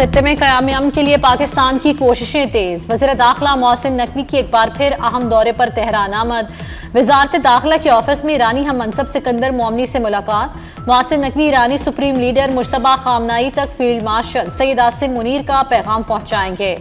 खित्ते में क़याम अमन के लिए पाकिस्तान की कोशिशें तेज। वज़ीर दाखिला मोहसिन नकवी की एक बार फिर अहम दौरे पर तेहरान आमद। वजारत दाखिला के ऑफिस में ईरानी हम मनसब सिकंदर मोमनी से मुलाकात। मोहसिन नकवी ईरानी सुप्रीम लीडर मुश्तबा खामनाई तक फील्ड मार्शल सईद आसिम मुनीर का पैगाम पहुंचाएंगे।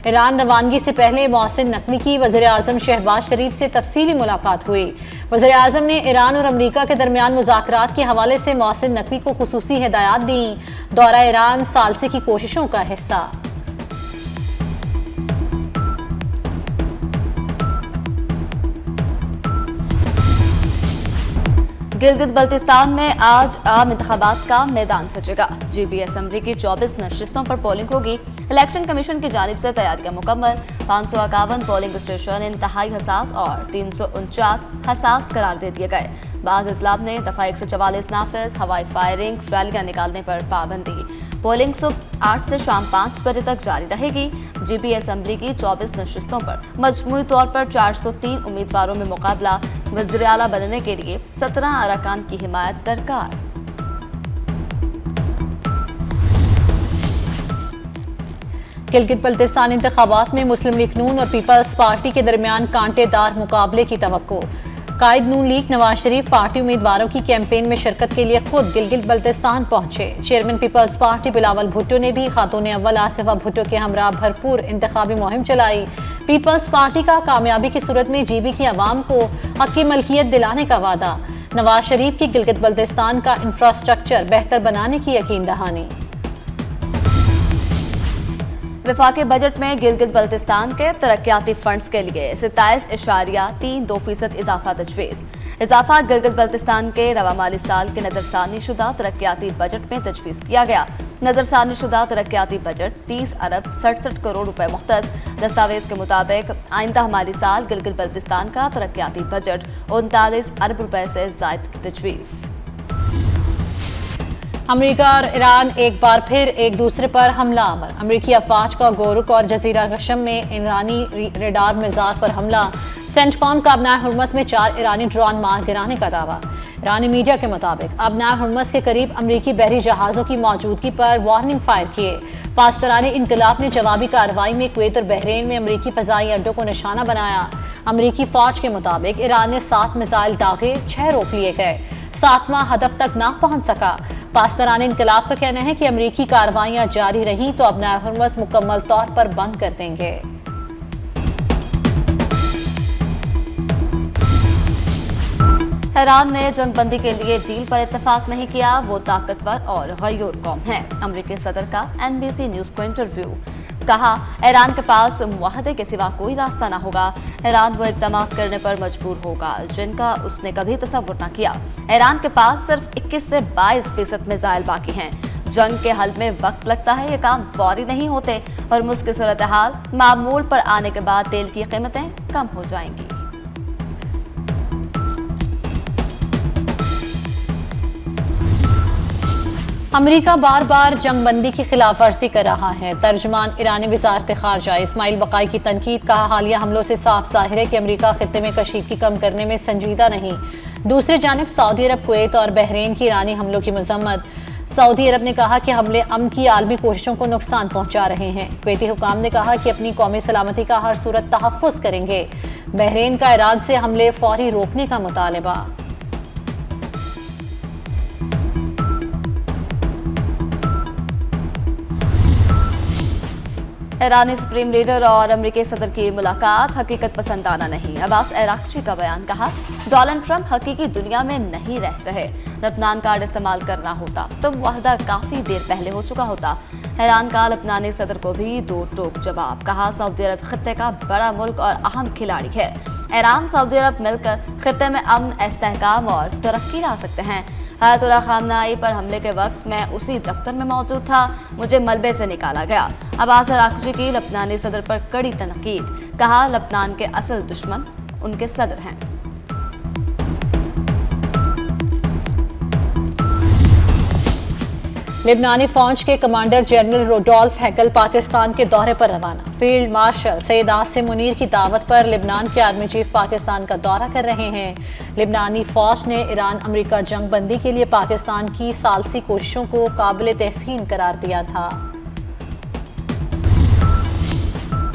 ईरान रवानगी से पहले मोहसिन नकवी की वज़ीर आज़म शहबाज शरीफ से तफसीली मुलाकात हुई। वज़ीर आज़म ने ईरान और अमरीका के दरमियान मुज़ाकरात के हवाले से मोहसिन नकवी को खुसूसी हिदायत दी। दौरा ईरान सालसी की कोशिशों का हिस्सा। गिलगित बल्तिस्तान में आज आम इंतखाबात का मैदान सजेगा। जीबी असम्बली की 24 नशिस्तों पर पोलिंग होगी। इलेक्शन कमीशन की जानिब से तैयारियां मुकम्मल। 551 पोलिंग स्टेशन इंतहाई हसास और 349 हसास करार दे दिए गए। बाज़ अजलाब ने दफ़ा 144 नाफिज, हवाई फायरिंग, रैलियां निकालने पर पाबंदी। पोलिंग सुबह 8 से शाम 5 बजे तक जारी रहेगी। जीबी असम्बली की 24 नशिस्तों पर मजमूई तौर पर 403 उम्मीदवारों में मुकाबला। वज़ीर आला बनने के लिए 17 अरकान की हिमायत दरकार। गिलगित बल्तिस्तान इंतखाबात में मुस्लिम लीग नून और पीपल्स पार्टी के दरमियान कांटेदार मुकाबले की तवक्को। कायद नून लीग नवाज शरीफ पार्टी उम्मीदवारों की कैंपेन में शिरकत के लिए खुद गिलगित बल्तिस्तान पहुंचे। Chairman peoples party Bilawal Bhutto ने भी खातून अव्वल आसिफा भुट्टो के हमरा भरपूर इंतखाबी मुहिम चलाई। पीपल्स पार्टी का कामयाबी की सूरत में जीबी की आवाम को हक़ मलकियत दिलाने का वादा। नवाज शरीफ की गिलगित बल्तिस्तान का इंफ्रास्ट्रक्चर बेहतर बनाने की यकीन दहानी। वफाकी बजट में गिलगित बल्तिस्तान के तरक्याती फंड्स के लिए 27.32% इजाफा तजवीज़। इजाफा गिलगित बल्तिस्तान के रवा माली साल के नजरसानी शुदा तरक्याती बजट में तजवीज़ किया गया। नजरसानी शुदा तरक्याती बजट 30 अरब 67 करोड़ रुपए मुख्तस। दस्तावेज के मुताबिक आइंदा माली साल गिलगित बल्तिस्तान का तरक्याती बजट 39 अरब रुपए से ज़ायद की तजवीज़। अमेरिका और ईरान एक बार फिर एक दूसरे पर हमला आवर। अमेरिकी अफवाज का गोरुक और जजीरा कशम में ईरानी रेडार मिज़ार पर हमला। सेंटकॉम का अबनाए हुर्मस में 4 ईरानी ड्रोन मार गिराने का दावा। ईरानी मीडिया के मुताबिक अबनाए हुर्मस के करीब अमेरिकी बहरी जहाज़ों की मौजूदगी पर वार्निंग फायर किए। पासदारानी इनकलाब ने जवाबी कार्रवाई में कुवैत और बहरीन में अमेरिकी फ़ज़ाई अड्डों को निशाना बनाया। अमेरिकी फ़ौज के मुताबिक ईरान ने 7 मिसाइल दागे, 6 रोक लिए गए। 7वां हदफ तक ना पहुंच सका। पासदारानी इनकलाब का कहना है कि अमेरिकी कार्रवाइयां जारी रहीं तो अबनाए हुर्मस मुकम्मल तौर पर बंद कर देंगे। ईरान ने जंगबंदी के लिए डील पर इत्तेफाक नहीं किया, वो ताकतवर और गयूर कौम है। अमेरिकी सदर का NBC न्यूज को इंटरव्यू। कहा, ईरान के पास मुआहदे के सिवा कोई रास्ता ना होगा। ईरान वो इक़दाम करने पर मजबूर होगा जिनका उसने कभी तसव्वुर न किया। ईरान के पास सिर्फ 21 से 22% मिसाइल बाकी हैं। जंग के हल में वक्त लगता है, ये काम फौरी नहीं होते। और मुश्किल सूरत हाल मामूल पर आने के बाद तेल की कीमतें कम हो जाएंगी। अमेरिका बार बार जंगबंदी की खिलाफ वर्जी कर रहा है। तर्जुमान ईरानी वज़ारत ख़ारजा इस्माइल बक़ाई की तनकीद। कहा, हालिया हमलों से साफ ज़ाहिर है कि अमेरिका खित्ते में कशीदगी कम करने में संजीदा नहीं। दूसरी जानिब सऊदी अरब, कुवैत और बहरीन की ईरानी हमलों की मज़म्मत। सऊदी अरब ने कहा कि हमले अमन की आलमी कोशिशों को नुकसान पहुंचा रहे हैं। कुवैती हुकाम ने कहा कि अपनी कौमी सलामती का हर सूरत तहफ़्फ़ुज़ करेंगे। बहरीन का ईरान से हमले फौरी रोकने का मुतालबा। ईरानी सुप्रीम लीडर और अमेरिकी सदर की मुलाकात हकीकत पसंदाना नहीं। अब्बास अराक्ची का बयान। कहा, डोनाल्ड ट्रंप हकीकी दुनिया में नहीं रह रहे। लबनान कार्ड इस्तेमाल करना होता तो मुआहदा काफी देर पहले हो चुका होता। ईरान का लबनानी सदर को भी दो टोक जवाब। कहा, सऊदी अरब खित्ते का बड़ा मुल्क और अहम खिलाड़ी है। ईरान सऊदी अरब मिलकर खित्ते में अमन, इस्तेहकाम और तरक्की ला सकते हैं। आयतुल्लाह खामनाई पर हमले के वक्त मैं उसी दफ्तर में मौजूद था, मुझे मलबे से निकाला गया। अब्बास अराक्ची की लबनानी सदर पर कड़ी तनकीद। कहा, लबनान के असल दुश्मन उनके सदर हैं। लेबनानी फौज के कमांडर जनरल रोडोल्फ हैगल पाकिस्तान के दौरे पर रवाना। फील्ड मार्शल सईद आसिम मुनीर की दावत पर लेबनान के आर्मी चीफ पाकिस्तान का दौरा कर रहे हैं। लेबनानी फौज ने ईरान अमेरिका जंग बंदी के लिए पाकिस्तान की सालसी कोशिशों को काबिल तहसीन करार दिया था।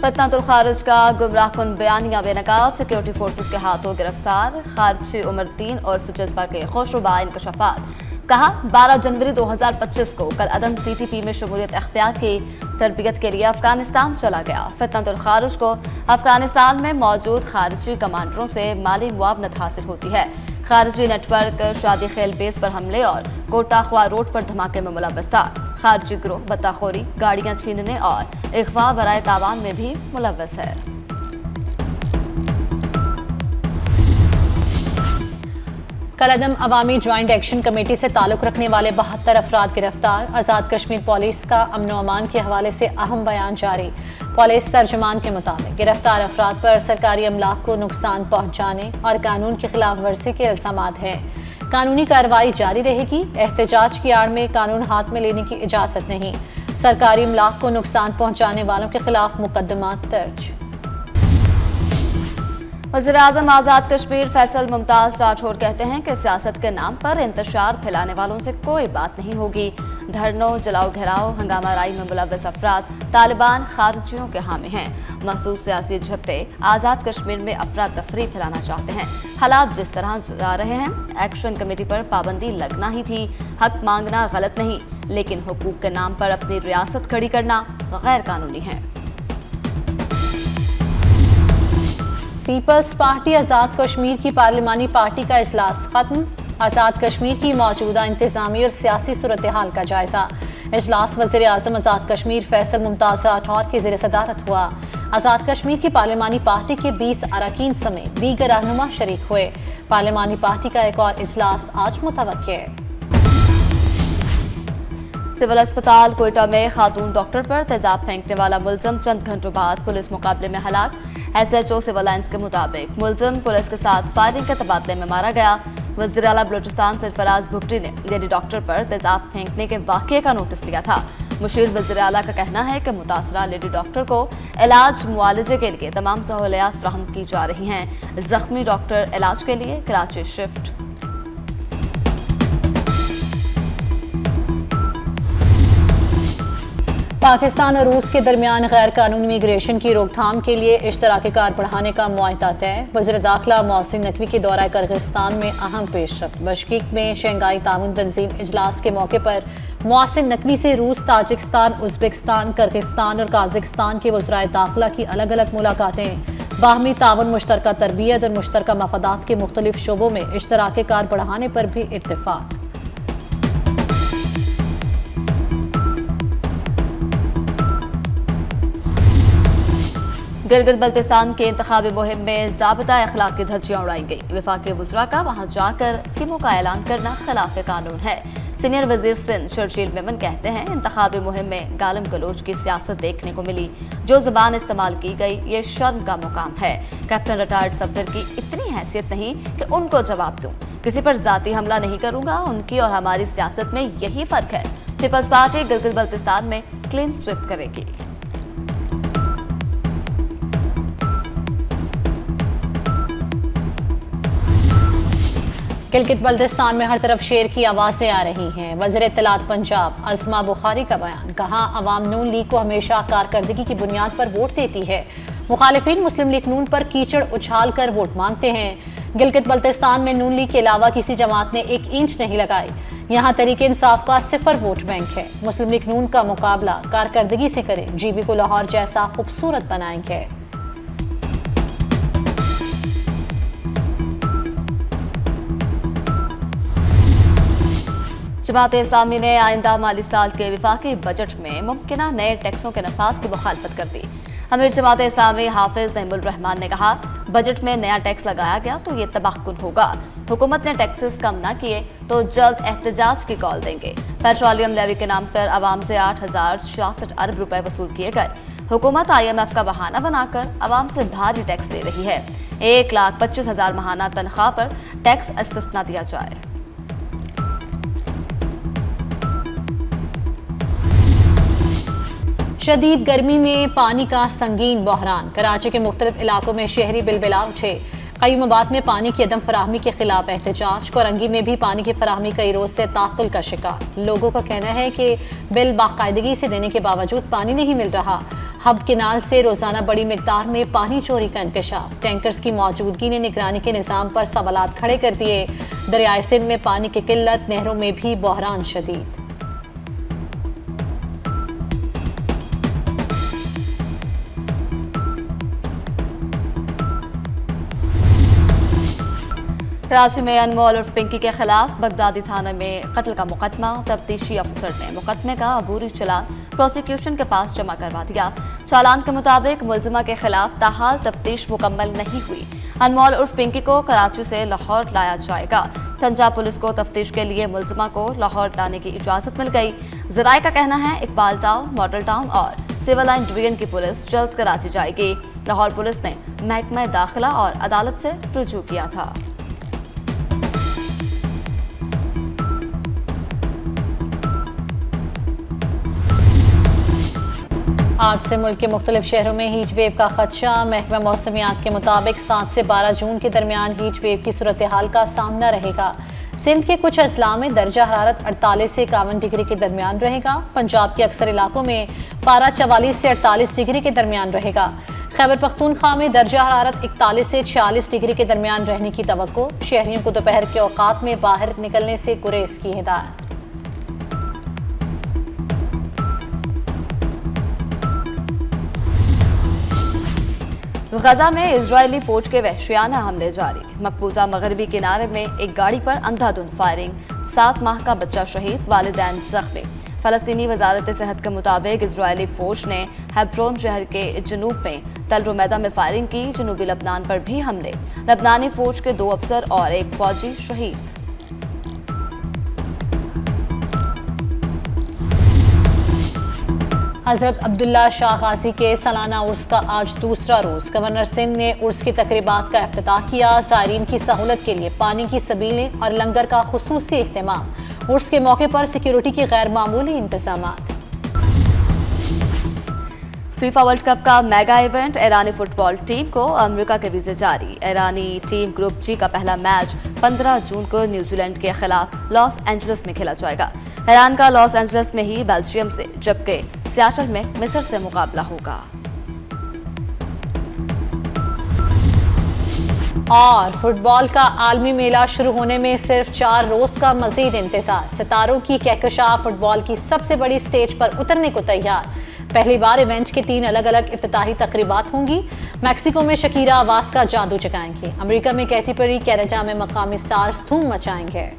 फतनातुल खारिज का गुमराहकुन बयानिया बेनकाब, सिक्योरिटी फोर्सेस के हाथों गिरफ्तार। खारिजी उम्र 3 और जज्बा के खुशरुबा इंकशाफात। कहा 12 जनवरी 2025 को कल अदम TTP में शमूलियत अख्तियार की तरबियत के लिए अफगानिस्तान चला गया। फतनातुल खारिज को अफगानिस्तान में मौजूद खारिजी कमांडरों से माली मुआवनत हासिल होती है। खारिजी नेटवर्क शादी खेल बेस पर हमले और कोटा ख्वा रोड पर धमाके में मुलव्वस था। खारिजी गिरोह बत्ताखोरी, गाड़ियां छीनने और इगवा बराए तावान में भी मुलव्वस है। कलअदम अवामी ज्वाइंट एक्शन कमेटी से ताल्लुक रखने वाले 72 अफराद गिरफ्तार। आज़ाद कश्मीर पुलिस का अमन अमान के हवाले से अहम बयान जारी। पुलिस तर्जुमान के मुताबिक गिरफ्तार अफराद पर सरकारी अमलाक को नुकसान पहुंचाने और कानून की खिलाफ वर्जी के इल्जामात हैं। कानूनी कार्रवाई जारी रहेगी। एहतजाज की आड़ में कानून हाथ में लेने की इजाज़त नहीं। सरकारी अमलाक को नुकसान पहुंचाने वालों के खिलाफ मुकदमा दर्ज। वज़ीर-ए-आज़म आज़ाद कश्मीर फैसल मुमताज़ राठौर कहते हैं कि सियासत के नाम पर इंतशार फैलाने वालों से कोई बात नहीं होगी। धरनों, जलाओ घेराव, हंगामाराई में मुलव्वस अफराद तालिबान खारिजियों के हामी हैं। महसूस सियासी जत्थे आज़ाद कश्मीर में अफरा तफरी फैलाना चाहते हैं। हालात जिस तरह जा रहे हैं, एक्शन कमेटी पर पाबंदी लगना ही थी। हक मांगना गलत नहीं, लेकिन हुकूक के नाम पर अपनी रियासत खड़ी करना गैर कानूनी है। पीपल्स पार्टी आज़ाद कश्मीर की पार्लिमानी पार्टी का इजलास खत्म। आज़ाद कश्मीर की मौजूदा इंतजामी और सियासी सूरत हाल का जायजा। इजलास वज़ीर-ए-आज़म आज़ाद कश्मीर फैसल मुमताज़ राठौर की ज़ेर सदारत हुआ। आज़ाद कश्मीर की पार्लिमानी पार्टी के 20 अरकान समेत दीगर रहनुमा शरीक हुए। पार्लिमानी पार्टी का एक और इजलास आज मुतवक्किल है। सिविल अस्पताल कोयटा में खातून डॉक्टर पर तेजाब फेंकने वाला मुलजम चंद घंटों बाद पुलिस मुकाबले में हलाक। SHO सिविल लाइंस के मुताबिक मुलजम पुलिस के साथ फायरिंग के तबादले में मारा गया। वज़ीर आला बलूचिस्तान सरफराज भुट्टी ने लेडी डॉक्टर पर तेजाब फेंकने के वाक़ये का नोटिस लिया था। मुशीर वज़ीर आला का कहना है कि मुतासरा लेडी डॉक्टर को इलाज मुआलजे के लिए तमाम सहूलियात फ्राहम की जा रही हैं। जख्मी डॉक्टर इलाज के लिए कराची शिफ्ट। पाकिस्तान और रूस के दरमियान गैर कानूनी इमिग्रेशन की रोकथाम के लिए इश्तराकी कार बढ़ाने का मुआहदा तय। वज़ीर दाखिला मोहसिन नकवी के दौरा किर्गिस्तान में अहम पेशरफ्त। बशकीक में शंघाई ताउन तंजीम इजलास के मौके पर मोहसिन नकवी से रूस, ताजिकिस्तान, उज़्बेकिस्तान, किर्गिस्तान और काज़ाकिस्तान के वज़राए दाखिला की अलग अलग मुलाकातें। बाहमी ताउन, मुश्तरका तरबियत और मुश्तरका मफादात के मुख्तलिफ शोबों में इश्तराकी कार बढ़ाने पर भी इत्तेफाक। गिलगित बल्तिस्तान के इंतखाबी मुहिम में ज़ाबिता अखलाक की धज्जियां उड़ाई गई। वफाकी वज़रा का वहां जाकर स्कीमों का ऐलान करना खिलाफ कानून है। सीनियर वजीर सिंध शर्जील मेमन कहते हैं, इंतखाबी मुहिम में गालिम गलोच की सियासत देखने को मिली। जो ज़बान इस्तेमाल की गई ये शर्म का मुकाम है। कैप्टन रिटायर्ड सफदर की इतनी हैसियत नहीं कि उनको जवाब दूं। किसी पर जाती हमला नहीं करूंगा। उनकी और हमारी सियासत में यही फर्क है। पीपल्स पार्टी गिलगित बल्तिस्तान में क्लीन स्वीप करेगी। गिलगित बल्तिस्तान में हर तरफ शेर की आवाज़ें आ रही हैं। वज़ीर इत्तलात पंजाब अज़मा बुखारी का बयान। कहा, अवाम नून लीग को हमेशा कारकर्दगी की बुनियाद पर वोट देती है। मुखालिफिन मुस्लिम लीग नून पर कीचड़ उछाल कर वोट मांगते हैं। गिलगित बल्तिस्तान में नून लीग के अलावा किसी जमात ने 1 इंच नहीं लगाई। यहाँ तरीके इंसाफ का 0 वोट बैंक है। मुस्लिम लीग नून का मुकाबला कारकर्दगी से करें। GB को लाहौर जैसा खूबसूरत बनाएंगे। जमात इस्लामी ने आइंदा माली साल के विफाकी बजट में मुमकिना नए टैक्सों के नफाज की मुखालफत कर दी। अमीर जमात इस्लामी हाफिज नईमुल रहमान ने कहा, बजट में नया टैक्स लगाया गया तो ये तबाहकुन होगा। हुकूमत ने टैक्सेस कम न किए तो जल्द एहतजाज की कॉल देंगे। पेट्रोलियम लेवी के नाम पर आवाम से 8,066 अरब रुपए वसूल किए गए। हुकूमत IMF का बहाना बनाकर आवाम से भारी टैक्स ले रही है। 1,25,000 माहाना तनख्वाह पर टैक्स इस्तिस्ना दिया जाए। शदीद गर्मी में पानी का संगीन बहरान। कराची के मुख्तलिफ इलाकों में शहरी बिलबिला उठे। कई मबाद में पानी की अदम फराहमी के खिलाफ एहतजाज। कोरंगी में भी पानी की फराहमी कई रोज से तात्तुल का शिकार। लोगों का कहना है कि बिल बाकायदगी से देने के बावजूद पानी नहीं मिल रहा। हब केनाल से रोजाना बड़ी मिकदार में पानी चोरी का इंकशाफ। टैंकर्स की मौजूदगी ने निगरानी के निज़ाम पर सवालात खड़े कर दिए। दरियाए सिंध में पानी की किल्लत, नहरों में भी बहरान शदीद। कराची में अनमोल और पिंकी के खिलाफ बगदादी थाने में कत्ल का मुकदमा। तफ्तीशी अफसर ने मुकदमे का अबूरी चालान प्रोसिक्यूशन के पास जमा करवा दिया। चालान के मुताबिक मुलजिमा के खिलाफ ताहाल तफ्तीश मुकम्मल नहीं हुई। अनमोल उर्फ पिंकी को कराची से लाहौर लाया जाएगा। पंजाब पुलिस को तफ्तीश के लिए मुलजिमा को लाहौर लाने की इजाजत मिल गई। जराये का कहना है इकबाल टाउन, मॉडल टाउन और सिविल लाइन डिवीजन की पुलिस जल्द कराची जाएगी। लाहौर पुलिस ने महकमा दाखिला और अदालत से रुजू किया था। आज से मुल्क के मुख्तलिफ शहरों में हीट वेव का खदशा। महकमा मौसमियात के मुताबिक 7 से 12 जून के दरमियान हीट वेव की सूरत हाल का सामना रहेगा। सिंध के कुछ अजला में दर्जा हरारत 48 से 51 डिग्री के दरमियान रहेगा। पंजाब के अक्सर इलाकों में पारा 44 से 48 डिग्री के दरमियान रहेगा। खैबर पख्तूनख्वा में दर्जा हरारत 41 से 46 डिग्री के दरमियान रहने की तवक्को। शहरियों को दोपहर के औकात में बाहर निकलने से गुरेज की हिदायत। गजा में इजरायली फौज के वहशियाना हमले जारी। मकबूजा मगरबी किनारे में एक गाड़ी पर अंधाधुंध फायरिंग। 7 माह का बच्चा शहीद, वालिदैन जख्मी। फलस्तीनी वजारत सेहत के मुताबिक इजरायली फौज ने हेब्रोन शहर के जनूब में तल रुमैदा में फायरिंग की। जनूबी लबनान पर भी हमले। लबनानी फौज के 2 अफसर और एक फौजी शहीद। हजरत अब्दुल्ला शाह गाजी के सालाना उर्स का आज दूसरा रोज। गवर्नर सिंध ने उर्स की तकरीबात का इफ्तिताह किया। ज़ायरीन की सहूलत के लिए पानी की सबीलें और लंगर का खुसूसी इख्तिमाम। उर्स के मौके पर सिक्योरिटी के गैर मामूली इंतजामात। फीफा वर्ल्ड कप का मेगा इवेंट। ईरानी फुटबॉल टीम को अमेरिका के वीजे जारी। ईरानी टीम ग्रुप जी का पहला मैच 15 जून को न्यूजीलैंड के खिलाफ लॉस एंजलिस में खेला जाएगा। ईरान का लॉस एंजलिस में ही बेल्जियम से, जबकि सियाटल में मिस्र से मुकाबला होगा। और फुटबॉल का आलमी मेला शुरू होने में सिर्फ 4 रोज का मजीद इंतजार। सितारों की कहकशां फुटबॉल की सबसे बड़ी स्टेज पर उतरने को तैयार। पहली बार इवेंट के 3 अलग अलग इफ्तिताही तकरीबात होंगी। मैक्सिको में शकीरा आवाज का जादू जगाएंगे। अमेरिका में कैटी पेरी, कनाडा में मकामी स्टार्स धूम मचाएंगे।